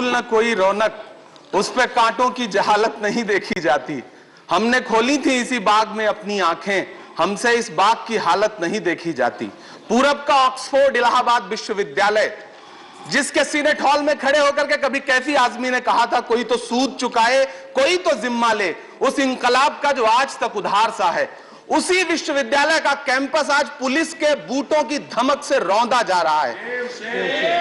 फूल न कोई रौनक, उस पे कांटों की जहालत नहीं देखी जाती। हमने खोली थी इसी बाग में अपनी आंखें, हमसे इस बाग की हालत नहीं देखी जाती। पूरब का ऑक्सफोर्ड इलाहाबाद विश्वविद्यालय, जिसके सीनेट हॉल में खड़े होकर के कभी कैफी आजमी ने कहा था कोई तो सूद चुकाए, कोई तो जिम्मा ले, उस इंकलाब का जो आज तक उधार सा है, उसी विश्वविद्यालय का कैंपस आज पुलिस के बूटों की धमक से रौंदा जा रहा है।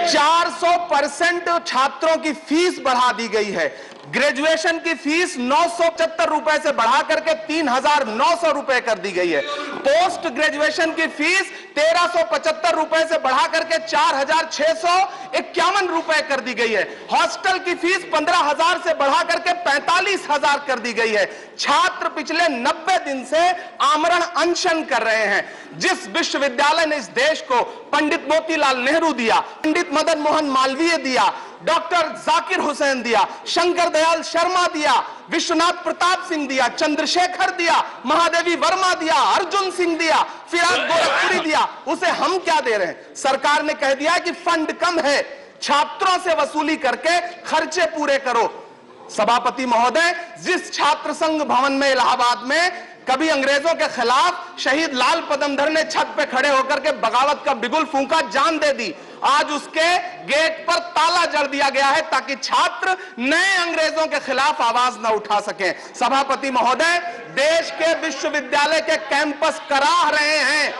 400% छात्रों की फीस बढ़ा दी गई है। ग्रेजुएशन की फीस 975 रुपए से बढ़ा करके 3,900 रुपए कर दी गई है। पोस्ट ग्रेजुएशन की फीस 1,375 रुपए से बढ़ा करके 4,651 रुपए कर दी गई है। हॉस्टल की फीस 15,000 से बढ़ा करके 45,000 कर दी गई है। छात्र पिछले 90 दिन से आमरण अनशन कर रहे हैं। जिस विश्वविद्यालय ने इस देश को पंडित मोतीलाल नेहरू दिया, पंडित मदन मोहन मालवीय दिया, डॉक्टर जाकिर हुसैन दिया, शंकर दयाल शर्मा दिया, विश्वनाथ प्रताप सिंह दिया, चंद्रशेखर दिया, महादेवी वर्मा दिया, अर्जुन सिंह दिया, फिराक गोरखपुरी दिया, उसे हम क्या दे रहे हैं? सरकार ने कह दिया कि फंड कम है, छात्रों से वसूली करके खर्चे पूरे करो। सभापति महोदय, जिस छात्र संघ भवन में इलाहाबाद में कभी अंग्रेजों के खिलाफ शहीद लाल पदमधर ने छत पे खड़े होकर के बगावत का बिगुल फूंका, जान दे दी, आज उसके गेट पर ताला जड़ दिया गया है ताकि छात्र नए अंग्रेजों के खिलाफ आवाज न उठा सकें। सभापति महोदय, देश के विश्वविद्यालय के कैंपस कराह रहे हैं,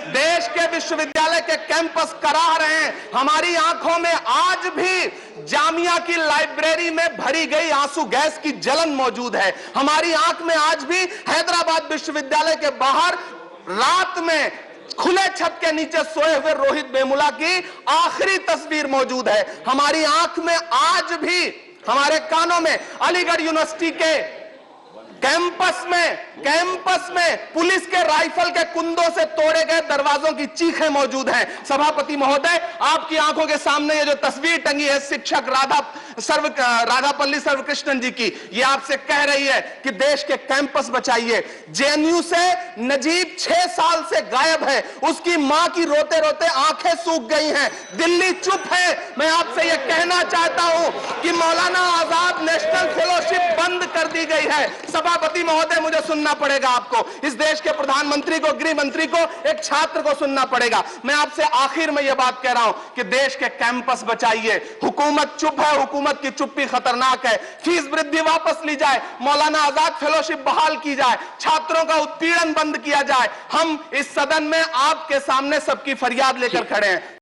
देश के विश्वविद्यालय के कैंपस कराह रहे हैं। हमारी आंखों में आज भी जामिया की लाइब्रेरी में भरी गई आंसू गैस की जलन मौजूद है। हमारी आंख में आज भी हैदराबाद विश्वविद्यालय के बाहर रात में खुले छत के नीचे सोए हुए रोहित वेमुला की आखिरी तस्वीर मौजूद है। हमारी आंख में आज भी, हमारे कानों में अलीगढ़ यूनिवर्सिटी के कैंपस में पुलिस के राइफल के कुंदों से तोड़े गए दरवाजों की चीखें मौजूद हैं। सभापति महोदय, आपकी आंखों के सामने ये जो तस्वीर टंगी है शिक्षक राधापल्ली सर्वकृष्णन जी की, ये आपसे कह रही है कि देश के कैंपस बचाइए। जेएनयू से नजीब 6 साल से गायब है, उसकी मां की रोते रोते आंखें सूख गई हैं, दिल्ली चुप है। मैं आपसे यह कहना चाहता हूं कि मौलाना आजाद नेशनल फेलोशिप बंद कर दी गई है। सभापति महोदय, मुझे सुनना पड़ेगा आपको, इस देश के प्रधानमंत्री को, गृह मंत्री को, एक छात्र को सुनना पड़ेगा। मैं आपसे आखिर में यह बात कह रहा हूं कि देश के कैंपस बचाइए। हुकूमत चुप है, हुकूमत की चुप्पी खतरनाक है। फीस वृद्धि वापस ली जाए, मौलाना आजाद फेलोशिप बहाल की जाए, छात्रों का उत्पीड़न बंद किया जाए। हम इस सदन में आपके सामने सबकी फरियाद लेकर खड़े हैं।